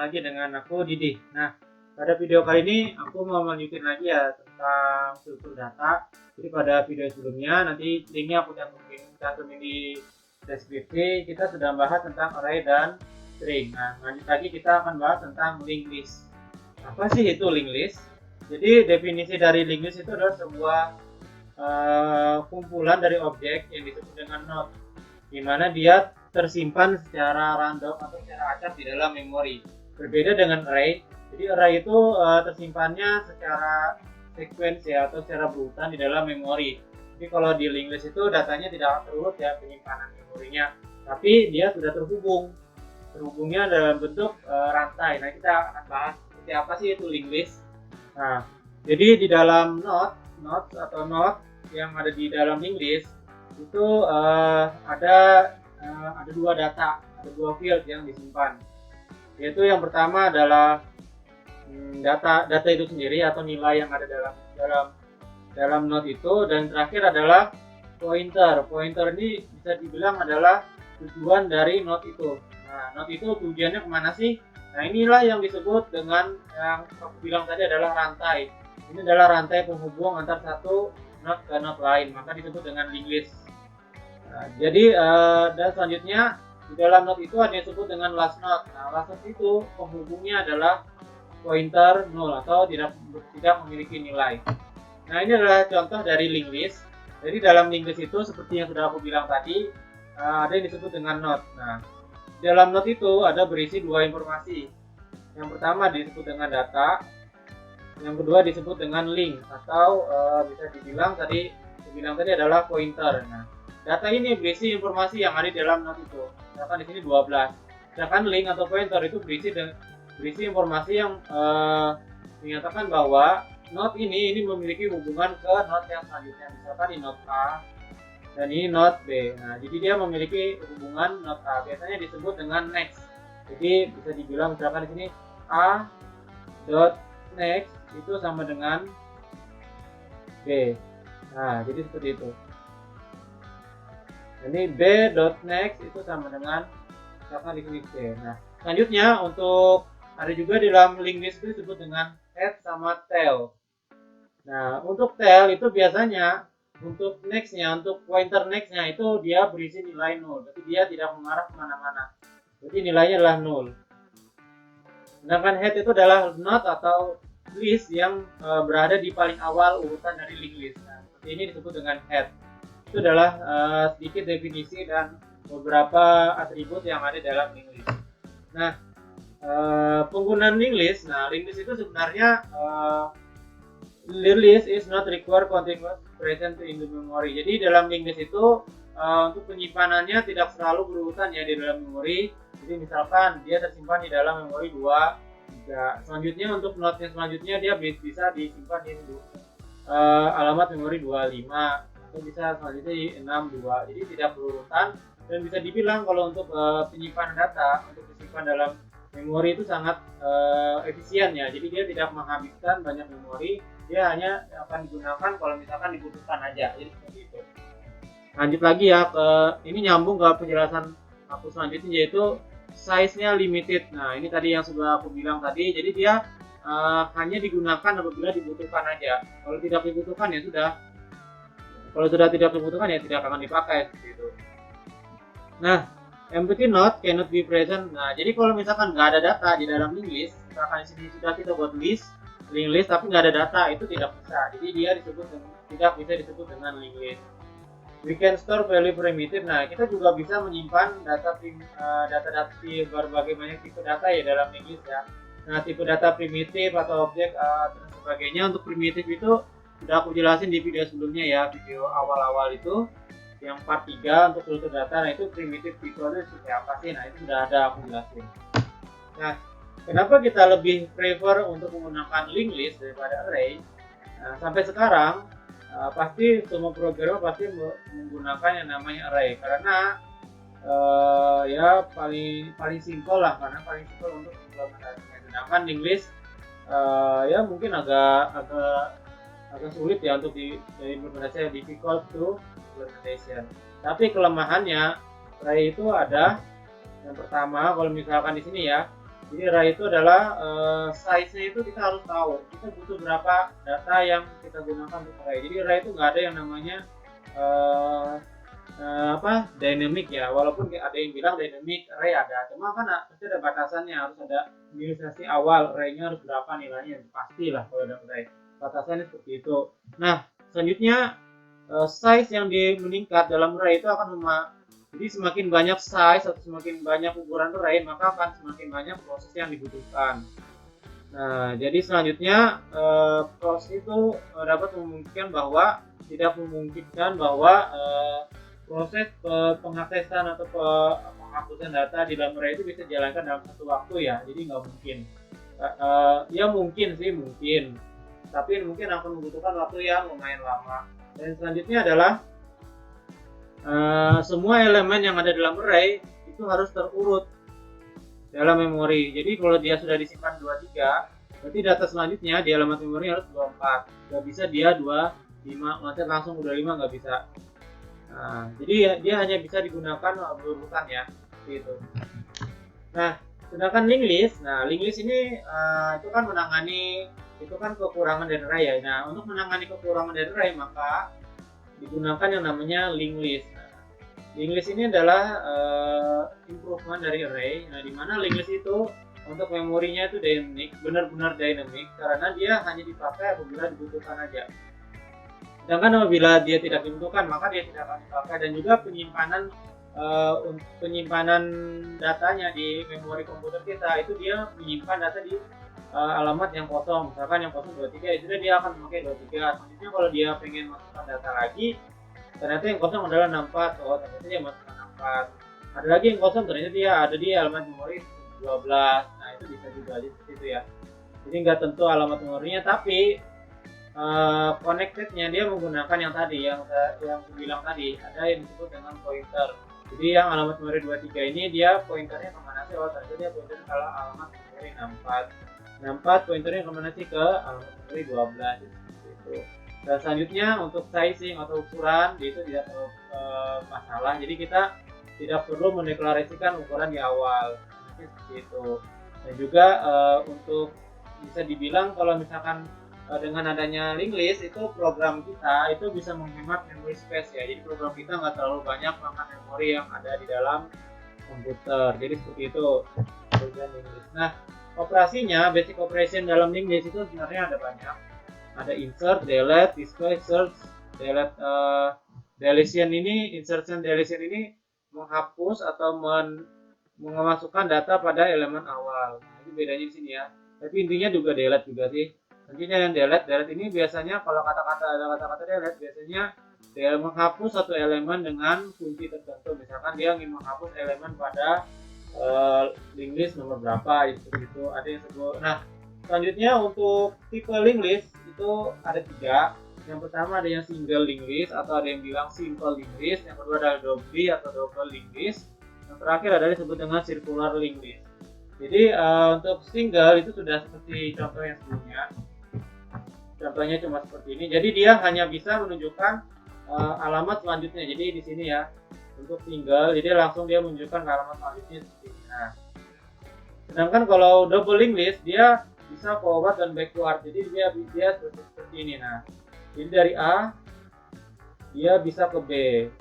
lagi dengan aku Didi. Nah, pada video kali ini aku mau lanjutin lagi ya tentang struktur data. Jadi pada video sebelumnya nanti linknya aku cantumin di deskripsi. Kita sudah bahas tentang array dan string. Nah, lanjut lagi kita akan bahas tentang linked list. Apa sih itu linked list? Jadi definisi dari linked list itu adalah sebuah kumpulan dari objek yang disebut dengan node, di mana dia tersimpan secara random atau secara acak di dalam memori. Berbeda dengan array. Jadi array itu tersimpannya secara sequence ya, atau secara berurutan di dalam memori. Jadi kalau di linked list itu datanya tidak terurut ya penyimpanan memorinya, tapi dia sudah terhubungnya dalam bentuk rantai. Nah, kita akan bahas seperti apa sih itu linked list. Nah, jadi di dalam node yang ada di dalam linked list itu ada dua data, ada dua field yang disimpan. Yaitu yang pertama adalah data itu sendiri atau nilai yang ada dalam node itu, dan terakhir adalah pointer. Pointer ini bisa dibilang adalah tujuan dari node itu. Nah, node itu tujuannya kemana sih? Nah, inilah yang disebut dengan yang aku bilang tadi adalah rantai. Ini adalah rantai penghubung antar satu node ke node lain, maka disebut dengan linked list. Nah, jadi dan selanjutnya di dalam node itu ada yang disebut dengan last node. Nah, last node itu penghubungnya adalah pointer 0 atau tidak memiliki nilai. Nah, ini adalah contoh dari linked list. Jadi dalam linked list itu seperti yang sudah aku bilang tadi, ada yang disebut dengan node. Nah, di dalam node itu ada berisi dua informasi. Yang pertama disebut dengan data, yang kedua disebut dengan link atau bisa dibilang tadi adalah pointer. Nah, data ini berisi informasi yang ada di dalam node itu. Misalkan di sini 12. Sedangkan link atau pointer itu berisi informasi yang menyatakan bahwa node ini memiliki hubungan ke node yang selanjutnya. Misalkan di node A dan ini node B. Nah, jadi dia memiliki hubungan node A. Biasanya disebut dengan next. Jadi bisa dibilang misalkan di sini A dot next itu sama dengan B. Nah, jadi seperti itu. Ini B dot next itu sama dengan misalkan di sini C. Nah, selanjutnya untuk ada juga di dalam linked list itu disebut dengan head sama tail. Nah, untuk tail itu biasanya untuk nextnya, untuk pointer nextnya itu dia berisi nilai 0, tapi dia tidak mengarah kemana-mana. Jadi nilainya adalah 0. Sedangkan head itu adalah node atau list yang berada di paling awal urutan dari linked list. Nah, seperti ini disebut dengan head. Itu adalah sedikit definisi dan beberapa atribut yang ada dalam linked list. Nah, penggunaan linked list. Nah, linked list itu sebenarnya linked list is not required continuous present in the memory. Jadi dalam linked list itu untuk penyimpanannya tidak selalu berurutan ya di dalam memori. Jadi misalkan dia tersimpan di dalam memori 2, 3. Selanjutnya untuk node-nya selanjutnya dia bisa disimpan di alamat memori 25 atau bisa selanjutnya di 62. Jadi tidak berurutan dan bisa dibilang kalau untuk penyimpanan data untuk disimpan dalam memori itu sangat efisien ya. Jadi dia tidak menghabiskan banyak memori, dia hanya akan digunakan kalau misalkan dibutuhkan aja. Jadi seperti itu. Lanjut lagi ya ini nyambung ke penjelasan aku selanjutnya, yaitu size-nya limited. Nah, ini tadi yang sudah aku bilang tadi. Jadi dia hanya digunakan apabila dibutuhkan aja. Kalau tidak dibutuhkan ya sudah. Kalau sudah tidak dibutuhkan ya tidak akan dipakai seperti itu. Nah, empty node cannot be present. Nah, jadi kalau misalkan nggak ada data di dalam linked list, misalkan di sini sudah kita buat linked list tapi nggak ada data, itu tidak bisa. Jadi dia tidak bisa disebut dengan linked list. We can store value primitive. Nah, kita juga bisa menyimpan data berbagai banyak tipe data ya dalam linked list ya. Nah, tipe data primitif atau objek dan sebagainya. Untuk primitif itu sudah aku jelasin di video sebelumnya ya, video awal-awal itu yang part 3 untuk struktur data. Nah, itu primitif itu seperti apa sih? Nah, itu sudah ada aku jelasin. Nah, kenapa kita lebih prefer untuk menggunakan linked list daripada array? Nah, sampai sekarang pasti semua programmer pasti menggunakan yang namanya array karena ya paling simpel lah, karena paling simpel untuk implementasinya. Sedangkan linked list ya mungkin agak sulit ya untuk implementasinya, difficult to implementation. Tapi kelemahannya array itu ada yang pertama, kalau misalkan di sini ya, Jadi array itu adalah size-nya itu kita harus tahu. Kita butuh berapa data yang kita gunakan untuk array. Jadi array itu nggak ada yang namanya uh, dynamic ya. Walaupun ada yang bilang dynamic array ada, cuma kan pasti ada batasannya, harus ada inisialisasi awal array-nya harus berapa nilainya, pastilah kalau ada array. Batasannya seperti itu. Nah, selanjutnya size yang meningkat dalam array itu akan jadi semakin banyak size atau semakin banyak ukuran array, maka akan semakin banyak proses yang dibutuhkan. Nah, jadi selanjutnya proses itu dapat memungkinkan bahwa proses pengaksesan atau penghapusan data di dalam array itu bisa dijalankan dalam satu waktu ya. Jadi nggak mungkin. Ya mungkin sih, mungkin. Tapi mungkin akan membutuhkan waktu yang lumayan lama. Dan selanjutnya adalah semua elemen yang ada dalam array itu harus terurut dalam memori. Jadi kalau dia sudah disimpan 23, berarti data selanjutnya di alamat memori harus 24. Nggak bisa dia 25, loncat langsung 25, nggak bisa. Nah, jadi dia hanya bisa digunakan berurutan ya, gitu. Nah, sedangkan linked list, linked list ini itu kan kekurangan dari array ya. Nah, untuk menangani kekurangan dari array maka digunakan yang namanya linked list. Linked list ini adalah improvement dari array. Nah, di mana linked list itu untuk memorinya itu dynamic, benar-benar dynamic karena dia hanya dipakai apabila dibutuhkan aja. Sedangkan apabila dia tidak dibutuhkan maka dia tidak akan dipakai. Dan juga penyimpanan datanya di memori komputer kita itu dia menyimpan data di alamat yang kosong, misalkan yang kosong 23, itu dia akan memakai 23. Selanjutnya kalau dia pengen masukkan data lagi, ternyata yang kosong adalah 64, ternyata dia masukkan 64. Ada lagi yang kosong, ternyata dia ada di alamat memori 12. Nah, itu bisa juga seperti itu ya. Jadi nggak tentu alamat memorinya, tapi connected-nya dia menggunakan yang tadi, yang bilang tadi, ada yang disebut dengan pointer. Jadi yang alamat memori 23 ini dia pointernya kemana sih? Ternyata dia pointernya kalau alamat memori 64 pointernya kemana sih? Ke alamat memori 12 gitu. Dan selanjutnya untuk sizing atau ukuran itu tidak terlalu masalah. Jadi kita tidak perlu mendeklarasikan ukuran di awal. Seperti itu. Dan juga untuk bisa dibilang kalau misalkan dengan adanya linked list itu program kita itu bisa menghemat memory space ya. Jadi program kita nggak terlalu banyak makan memori yang ada di dalam komputer. Jadi seperti itu program linked list. Nah, operasinya, basic operation dalam linked list itu sebenarnya ada banyak. Ada insert, delete, display, search, delete, deletion ini, insertion deletion ini menghapus atau memasukkan data pada elemen awal. Nah, itu bedanya di sini ya. Tapi intinya juga delete juga sih. Nantinya yang delete ini biasanya kalau ada kata-kata delete biasanya dia menghapus satu elemen dengan kunci tertentu. Misalkan dia ingin menghapus elemen pada linked list nomor berapa itu ada yang sebut. Nah, selanjutnya untuk tipe linked list itu ada 3. Yang pertama ada yang single linked list atau ada yang bilang simple linked list. Yang kedua adalah double atau double linked list. Yang terakhir adalah disebut dengan circular linked list. Jadi untuk single itu sudah seperti contoh yang sebelumnya. Contohnya cuma seperti ini. Jadi dia hanya bisa menunjukkan alamat selanjutnya. Jadi di sini ya untuk single, jadi langsung dia menunjukkan ke alamat selanjutnya seperti ini. Nah, sedangkan kalau double linked list dia bisa forward dan backward. Jadi dia seperti ini. Nah, jadi dari A dia bisa ke B.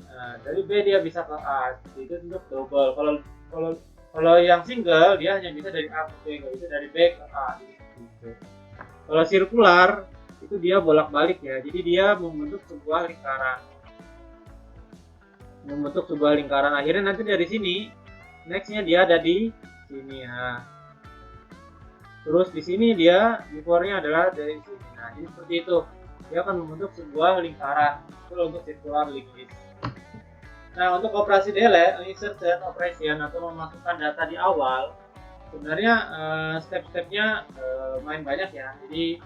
Nah, dari B dia bisa ke A. Itu untuk double. Kalau yang single dia hanya bisa dari A ke B, nggak bisa dari B ke A. Gitu. Kalau circular itu dia bolak-balik ya. Jadi dia membentuk sebuah lingkaran. Akhirnya nanti dari sini nextnya dia ada di sini ya. Terus di sini dia before-nya adalah dari sini. Nah, jadi seperti itu. Dia akan membentuk sebuah lingkaran. Itu untuk circular linked list. Nah, untuk operasi delete, insertion operation atau memasukkan data di awal, sebenarnya step-stepnya main banyak ya. Jadi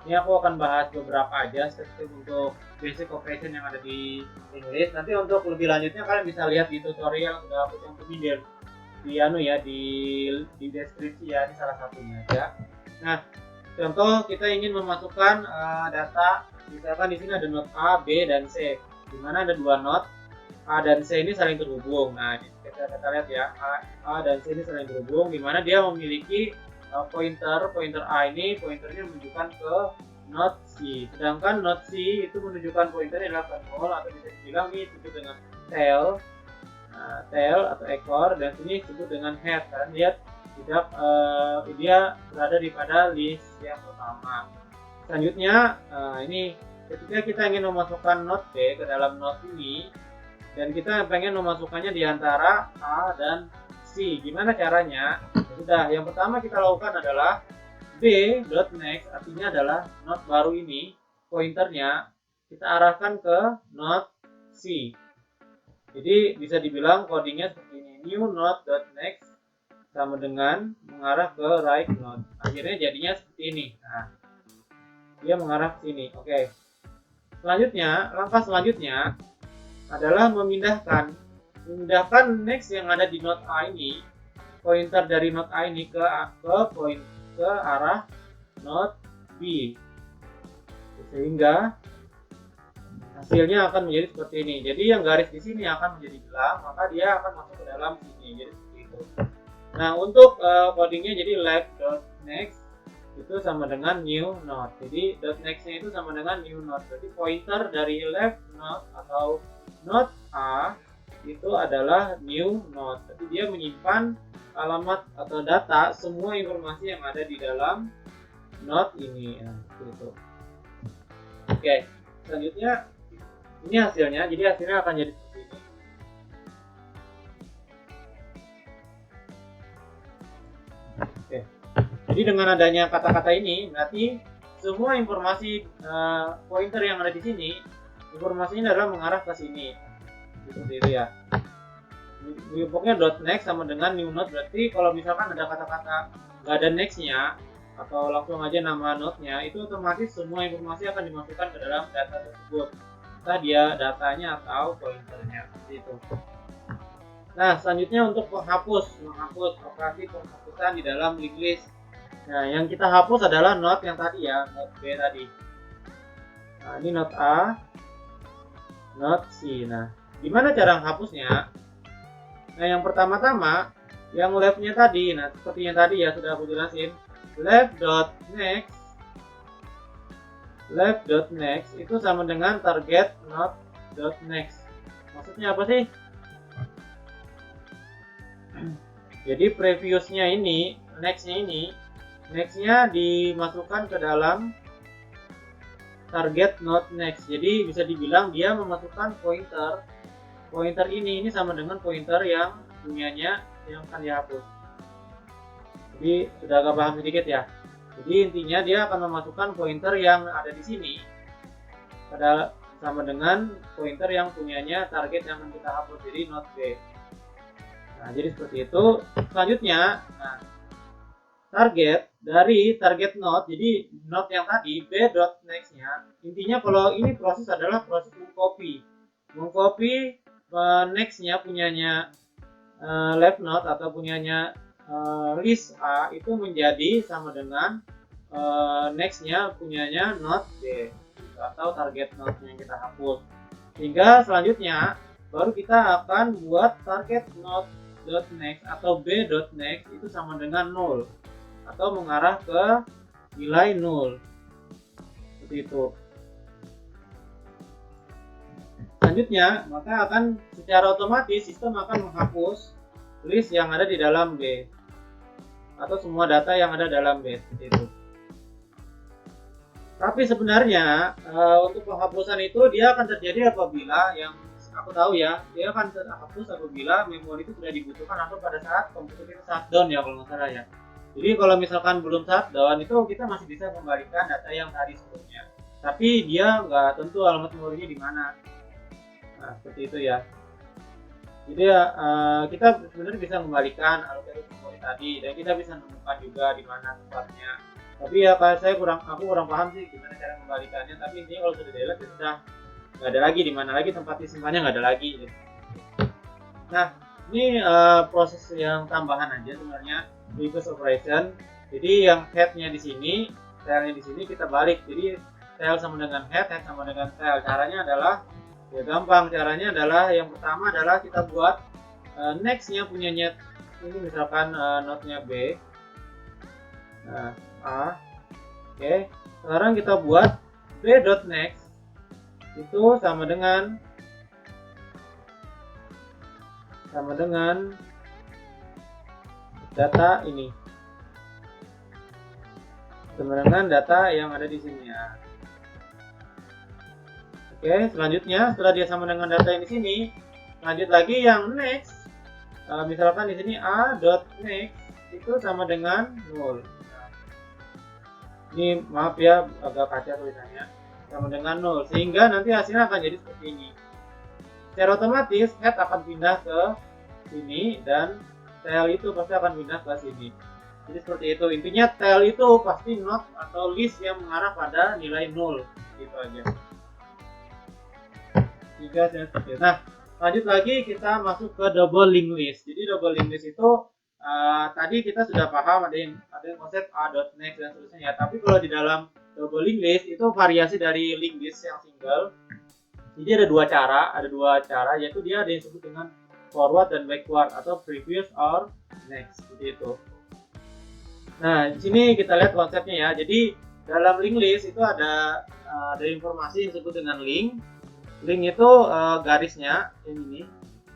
ini aku akan bahas beberapa aja step-step untuk basic operation yang ada di linked list. Nanti untuk lebih lanjutnya kalian bisa lihat di tutorial yang sudah aku cantumin di deskripsi ya, ini salah satunya aja. Nah, contoh kita ingin memasukkan data, misalkan di sini ada node A, B, dan C, di mana ada 2 node. A dan C ini saling terhubung. Nah, ini kita lihat ya, A dan C ini saling terhubung, di mana dia memiliki pointer A ini pointernya menunjukkan ke node C, sedangkan node C itu menunjukkan pointernya adalah ke 0, atau bisa dibilang ini disebut dengan tail, tail atau ekor, dan sini disebut dengan head. Kalian lihat tidak, dia berada di pada list yang pertama. Selanjutnya, ini ketika kita ingin memasukkan node B ke dalam node ini, dan kita pengen memasukkannya di antara A dan C, gimana caranya? Sudah, yang pertama kita lakukan adalah b.next, artinya adalah node baru ini, pointernya kita arahkan ke node C. Jadi bisa dibilang codingnya seperti ini, new node.next sama dengan mengarah ke right node. Akhirnya jadinya seperti ini. Nah, dia mengarah ke sini. Oke. Selanjutnya, langkah selanjutnya adalah memindahkan next yang ada di node A ini, pointer dari node A ini ke arah node B, sehingga hasilnya akan menjadi seperti ini. Jadi yang garis di sini akan menjadi gelap, maka dia akan masuk ke dalam sini. Jadi seperti itu. Nah, untuk codingnya jadi left.next itu sama dengan new node. Jadi .next-nya itu sama dengan new node. Jadi pointer dari left node atau node A itu adalah new node. Jadi dia menyimpan alamat atau data semua informasi yang ada di dalam node ini. Nah, itu. Oke, selanjutnya ini hasilnya. Jadi hasilnya akan jadi seperti ini. Oke. Jadi dengan adanya kata-kata ini, berarti semua informasi pointer yang ada di sini, informasinya adalah mengarah ke sini. Seperti itu ya. Pokoknya .next sama dengan new node, berarti kalau misalkan ada kata-kata nggak ada next-nya atau langsung aja nama node-nya, itu otomatis semua informasi akan dimasukkan ke dalam data tersebut, entah dia datanya atau pointernya, seperti itu. Nah, selanjutnya untuk menghapus operasi penghapusan di dalam linked list. Nah, yang kita hapus adalah node yang tadi ya, node B tadi. Nah, ini node A, node C. Nah, gimana cara menghapusnya? Nah, yang pertama-tama, yang left-nya tadi, nah seperti yang tadi ya sudah aku jelasin, left.next itu sama dengan target node.next. Maksudnya apa sih? Jadi previousnya ini, next-nya dimasukkan ke dalam target node next. Jadi bisa dibilang dia memasukkan pointer ini sama dengan pointer yang punyanya yang akan dihapus. Jadi sudah agak paham sedikit ya. Jadi intinya dia akan memasukkan pointer yang ada di sini pada sama dengan pointer yang punyanya target yang akan kita hapus, jadi node B. Nah, jadi seperti itu. Selanjutnya, nah, target node, jadi node yang tadi b.next-nya, intinya kalau ini proses adalah proses mengcopy next-nya punyanya left node atau punyanya list A itu menjadi sama dengan next-nya punyanya node B atau target node yang kita hapus. Sehingga selanjutnya baru kita akan buat target node.next atau b.next itu sama dengan 0 atau mengarah ke nilai 0. Seperti itu. Selanjutnya, maka akan secara otomatis sistem akan menghapus list yang ada di dalam B atau semua data yang ada dalam B, seperti itu. Tapi sebenarnya untuk penghapusan itu dia akan terjadi apabila, yang aku tahu ya, dia akan terhapus apabila memori itu sudah dibutuhkan atau pada saat komputer kita shutdown ya, kalau nggak salah ya. Jadi kalau misalkan belum shutdown itu kita masih bisa kembalikan data yang tadi sebelumnya, tapi dia nggak tentu alamat memorinya di mana. Nah, seperti itu ya. Jadi ya, kita sebenarnya bisa kembalikan alokasi memori tadi, dan kita bisa menemukan juga di mana tempatnya. Tapi ya aku kurang paham sih gimana cara kembalikannya. Tapi intinya kalau sudah delete ya sudah, nggak ada lagi, di mana lagi tempat disimpannya nggak ada lagi. Nah, ini proses yang tambahan aja sebenarnya, reverse operation. Jadi yang headnya di sini, tailnya di sini kita balik. Jadi tail sama dengan head sama dengan tail. Caranya adalah Ya gampang, caranya adalah yang pertama adalah kita buat next-nya punyanya ini misalkan node-nya B. Nah, A. Oke. Sekarang kita buat b.next itu sama dengan data ini. Sama dengan data yang ada di sini ya. Oke, selanjutnya setelah dia sama dengan data yang di sini, lanjut lagi yang next. Misalkan di sini a.next itu sama dengan 0. Nah, ini maaf ya agak kacau tulisannya. Sama dengan 0 sehingga nanti hasilnya akan jadi seperti ini. Secara otomatis head akan pindah ke sini dan tail itu pasti akan pindah ke sini. Jadi seperti itu. Intinya tail itu pasti node atau list yang mengarah pada nilai 0. Gitu aja. Nah, lanjut lagi kita masuk ke double linked list. Jadi double linked list itu tadi kita sudah paham ada yang konsep a.next dan seterusnya ya. Tapi kalau di dalam double linked list itu variasi dari linked list yang single. Jadi ada dua cara yaitu dia ada yang disebut dengan forward dan backward atau previous or next seperti itu. Nah, di sini kita lihat konsepnya ya. Jadi dalam linked list itu ada informasi yang disebut dengan link. Link itu garisnya ini.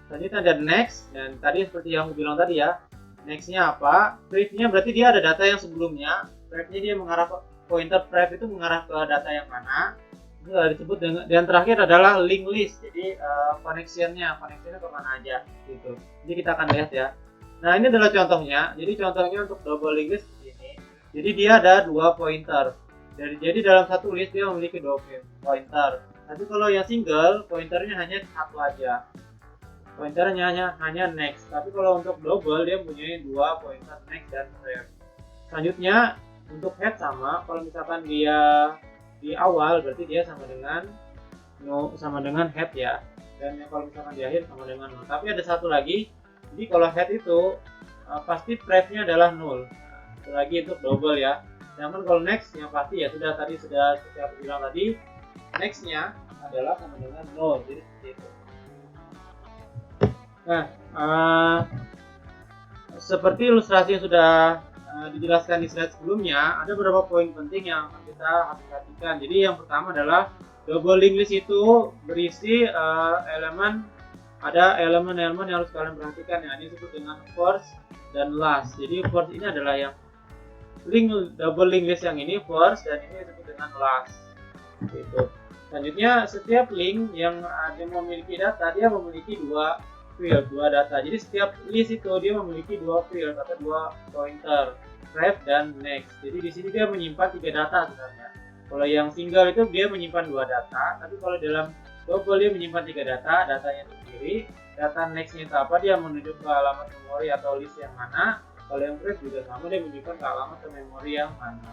Tadi ada next dan tadi seperti yang aku bilang tadi ya. Next-nya apa? Pref-nya berarti dia ada data yang sebelumnya. Pref-nya dia mengarah ke pointer pref itu mengarah ke data yang mana? Itu disebut dengan, dan terakhir adalah link list. Jadi connectionnya kemana aja gitu. Jadi kita akan lihat ya. Nah ini adalah contohnya. Jadi contohnya untuk double link list seperti ini. Jadi dia ada dua pointer. Jadi dalam satu list dia memiliki dua pointer. Tapi kalau yang single, pointernya hanya satu aja. Pointernya hanya next. Tapi kalau untuk double, dia mempunyai dua pointer next dan ref. Selanjutnya, untuk head sama. Kalau misalkan dia di awal, berarti dia sama dengan head ya. Dan kalau misalkan di akhir sama dengan 0. Tapi ada satu lagi. Jadi kalau head itu pasti pref-nya adalah 0. Itu lagi untuk double ya. Namun kalau next yang pasti ya sudah seperti aku bilang tadi. Next-nya adalah sama dengan 0, jadi seperti itu. Nah, seperti ilustrasi yang sudah dijelaskan di slide sebelumnya, ada beberapa poin penting yang akan kita harus perhatikan. Jadi yang pertama adalah double linked list itu berisi ada elemen-elemen yang harus kalian perhatikan ya. Ini disebut dengan first dan last. Jadi first ini adalah yang double linked list yang ini first dan ini disebut dengan last. Gitu. Selanjutnya setiap link yang memiliki data dia memiliki dua data. Jadi setiap list itu dia memiliki dua field atau dua pointer, ref dan next. Jadi di sini dia menyimpan 3 data sebenarnya. Kalau yang single itu dia menyimpan 2 data, tapi kalau dalam double dia menyimpan 3 data, datanya itu sendiri. Data next-nya itu apa? Dia menuju ke alamat memori atau list yang mana. Kalau yang ref juga sama, dia menyimpan ke alamat ke memori yang mana.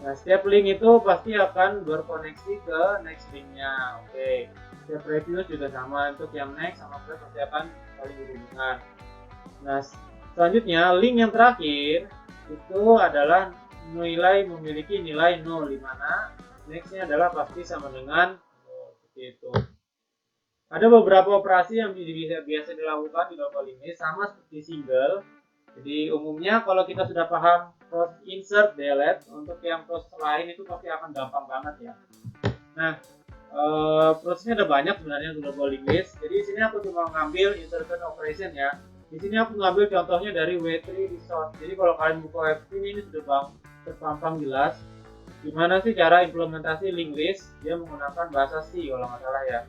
Nah, setiap link itu pasti akan berkoneksi ke next linknya. Oke. Setiap previous juga sama, untuk yang next sama pref pasti akan saling berhubungan. Nah, selanjutnya link yang terakhir itu adalah memiliki nilai 0, di mana next-nya adalah pasti sama dengan 0. Seperti itu. Ada beberapa operasi yang biasa dilakukan di double link list sama seperti single. Jadi umumnya kalau kita sudah paham proses insert, delete, untuk yang proses lain itu pasti akan gampang banget ya. Nah, prosesnya ada banyak sebenarnya untuk double linked list. Jadi di sini aku cuma ngambil insertion operation ya. Di sini aku ngambil contohnya dari W3 Resource. Jadi kalau kalian buka web ini sudah terpampang jelas gimana sih cara implementasi linked list. Dia menggunakan bahasa C kalau nggak salah ya.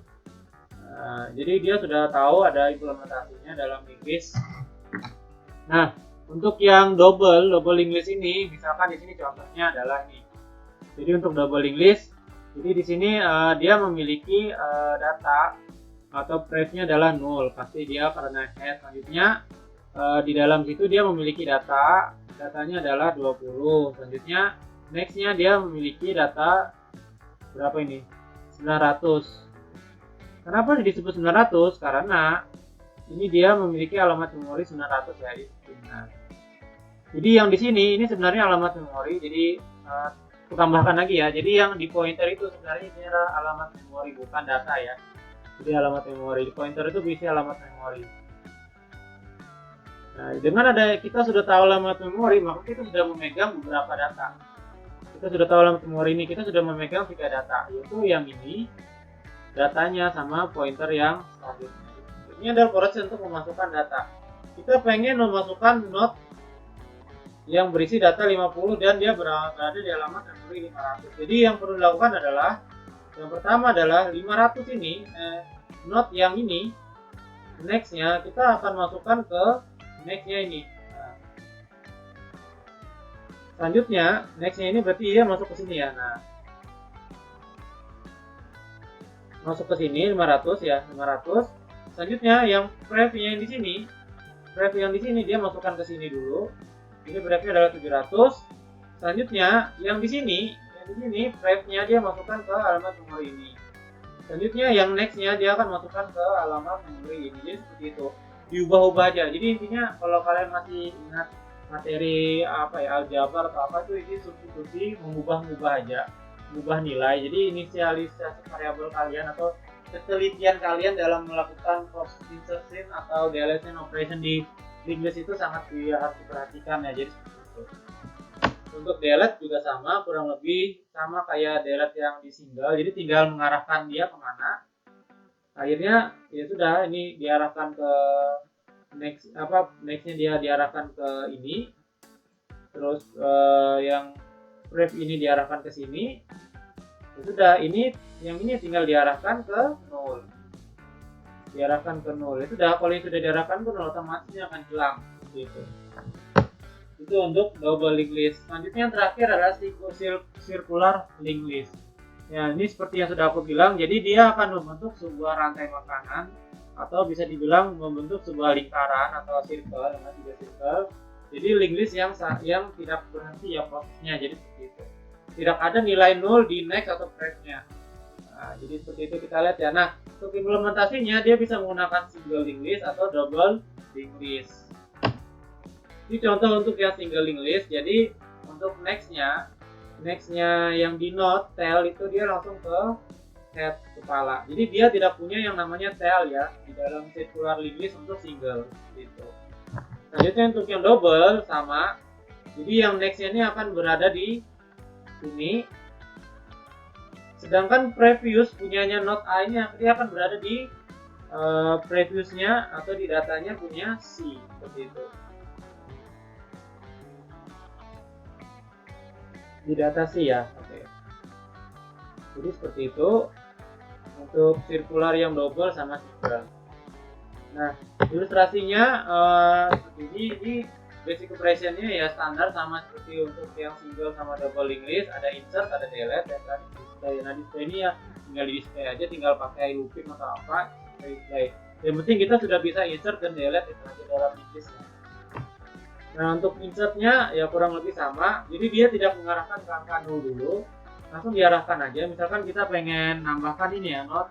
Jadi dia sudah tahu ada implementasinya dalam linked list. Nah, untuk yang double linked list ini, misalkan di sini contohnya adalah ini. Jadi untuk double linked list, jadi di sini dia memiliki data atau pref-nya adalah 0, pasti dia karena head. Selanjutnya di dalam situ dia memiliki datanya adalah 20. Selanjutnya next-nya dia memiliki data berapa ini? 900. Kenapa disebut 900? Karena ini dia memiliki alamat memori 900 ya. Nah, jadi yang di sini ini sebenarnya alamat memori. Jadi aku tambahkan lagi ya. Jadi yang di pointer itu sebenarnya ini adalah alamat memori, bukan data ya. Jadi alamat memori, di pointer itu berisi alamat memori. Nah, dengan ada kita sudah tahu alamat memori, maka kita sudah memegang beberapa data. Kita sudah tahu alamat memori ini, kita sudah memegang 3 data, yaitu yang ini datanya sama pointer yang selanjutnya. Ini adalah proses untuk memasukkan data. Kita pengen memasukkan node yang berisi data 50 dan dia berada di alamat memori 500. Jadi yang perlu dilakukan adalah yang pertama adalah 500 ini node yang ini nextnya kita akan masukkan ke nextnya ini. Nah, selanjutnya nextnya ini berarti dia masuk ke sini ya. Nah, masuk ke sini 500 ya, 500. Selanjutnya yang preview yang di sini, dia masukkan ke sini dulu. Ini preview adalah 700. Selanjutnya yang di sini preview-nya dia masukkan ke alamat memori ini. Selanjutnya yang next-nya dia akan masukkan ke alamat memori ini. Jadi seperti itu. Diubah-ubah aja. Jadi intinya kalau kalian masih ingat materi apa ya, aljabar atau apa itu, ini substitusi mengubah-ubah aja, mengubah nilai. Jadi inisialisasi variabel kalian atau ketelitian kalian dalam melakukan cross insertion atau deletion operation di linked list itu sangat harus diperhatikan ya. Jadi seperti itu. Untuk delete juga sama, kurang lebih sama kayak delete yang di single. Jadi tinggal mengarahkan dia kemana. Akhirnya ya sudah, ini diarahkan ke nextnya dia diarahkan ke ini. Terus yang pref ini diarahkan ke sini. Ya sudah, yang ini tinggal diarahkan ke 0. Diarahkan ke 0. Itu sudah, kalau sudah diarahkan ke 0 otomatis akan hilang gitu. Itu untuk double linked list. Selanjutnya yang terakhir adalah circular linked list. Ya, ini seperti yang sudah aku bilang, jadi dia akan membentuk sebuah rantai makanan atau bisa dibilang membentuk sebuah lingkaran atau circle dengan 3 circle. Jadi linked list yang tidak berhenti ya prosesnya. Jadi seperti itu. Tidak ada nilai 0 di next atau pref-nya. Nah, jadi seperti itu kita lihat ya. Nah, untuk implementasinya dia bisa menggunakan single linked list atau double linked list. Ini contoh untuk yang single linked list. Jadi untuk nextnya yang di node tail itu dia langsung ke head kepala. Jadi dia tidak punya yang namanya tail ya di dalam circular linked list untuk single gitu. Selanjutnya untuk yang double sama. Jadi yang nextnya ini akan berada di sini. Sedangkan previous punyanya node A ini dia akan berada di previousnya atau di datanya punya C seperti itu. Di data C ya. Oke. Jadi seperti itu untuk circular yang double sama single. Nah, ilustrasinya ini basic operationnya ya standar sama seperti untuk yang single sama double linked list, ada insert, ada delete, dan display. Nah, display ini ya tinggal di display aja, tinggal pakai looping atau apa, display. Yang penting kita sudah bisa insert dan delete itu aja dalam linked list. Nah, untuk insertnya ya kurang lebih sama. Jadi dia tidak mengarahkan ke angka 0 dulu, langsung diarahkan aja. Misalkan kita pengen nambahkan ini ya, node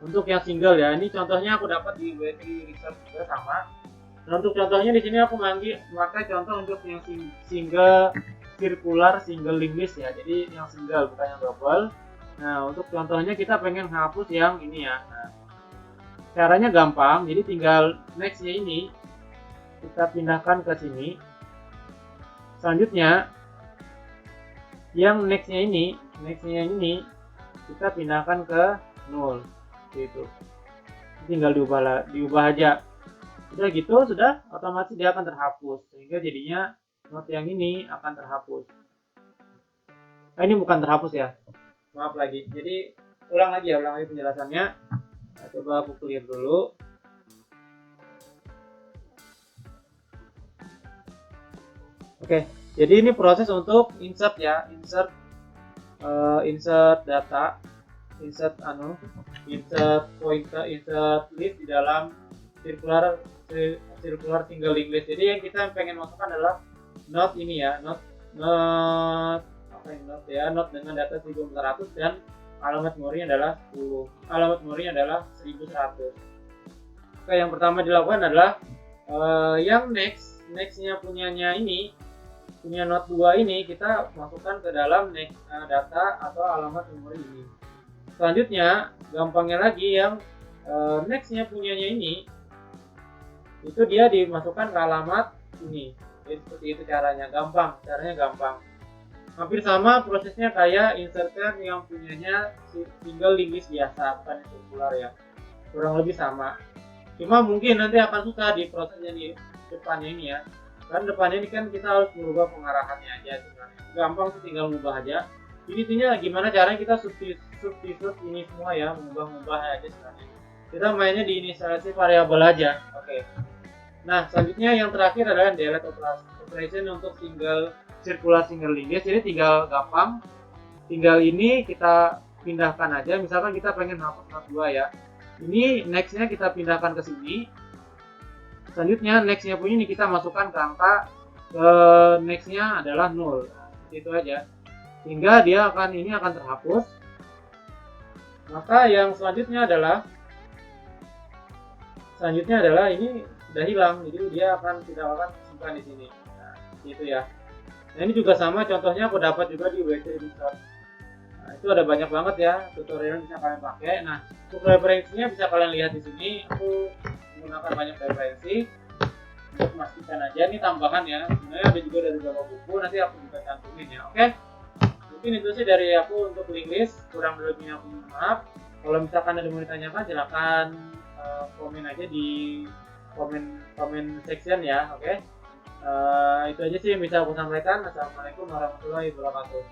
untuk yang single ya. Ini contohnya aku dapat di W3 Research juga sama. Nah, untuk contohnya di sini aku memakai contoh untuk yang single circular single linked list ya. Jadi yang single bukan yang double. Nah, untuk contohnya kita pengen hapus yang ini ya. Nah, caranya gampang. Jadi tinggal nextnya ini kita pindahkan ke sini. Selanjutnya yang nextnya ini kita pindahkan ke 0 gitu. Tinggal diubah aja. Udah gitu, sudah otomatis dia akan terhapus sehingga jadinya node yang ini akan terhapus. Nah, ini bukan terhapus ya, maaf lagi. Jadi ulang lagi penjelasannya. Nah, coba aku clear dulu. Oke, jadi ini proses untuk insert ya, insert data, insert pointer, insert list di dalam circular single linked list. Jadi yang kita pengen masukkan adalah node ini ya, node dengan data 1400 dan alamat memorinya adalah 10. Alamat memorinya adalah 1100. Oke, yang pertama dilakukan adalah yang nextnya punyanya ini punya Note 2 ini kita masukkan ke dalam data atau alamat memori ini. Selanjutnya gampangnya lagi yang nextnya punyanya ini, itu dia dimasukkan ke alamat ini. Jadi seperti itu caranya gampang, hampir sama prosesnya kayak inserter yang punyanya single link list biasa, bukan sirkular ya, kurang lebih sama. Cuma mungkin nanti akan susah di prosesnya di depannya ini ya, kan depannya ini kan kita harus merubah pengarahannya aja sebenarnya. Gampang sih, tinggal mengubah aja. Intinya gimana caranya kita substitute ini semua ya, mengubah aja sebenarnya. Kita mainnya di inisialisasi variabel aja. Oke. Nah, selanjutnya yang terakhir adalah delete operation untuk circular single link list. Jadi tinggal gampang, tinggal ini kita pindahkan aja. Misalkan kita pengen hapus Note 2 ya. Ini nextnya kita pindahkan ke sini. Selanjutnya nextnya punya ini kita masukkan ke angka nextnya adalah 0. Nah, itu aja. Sehingga dia akan terhapus. Maka yang selanjutnya adalah ini sudah hilang, jadi dia tidak akan simpan di sini. Nah, gitu ya. Nah, ini juga sama contohnya aku dapat juga di WC Editor. Nah, itu ada banyak banget ya tutorial yang bisa kalian pakai. Nah, untuk referensinya bisa kalian lihat di sini. Aku menggunakan banyak referensi untuk memastikan aja. Ini tambahan ya. Sebenarnya ada juga dari beberapa buku, nanti aku juga cantumin ya. Oke. Mungkin itu sih dari aku untuk link list. Kurang lebihnya aku mohon maaf. Kalau misalkan ada yang mau ditanyakan, silakan komen aja di komen section ya. Oke. Itu aja sih yang bisa aku sampaikan. Assalamualaikum warahmatullahi wabarakatuh.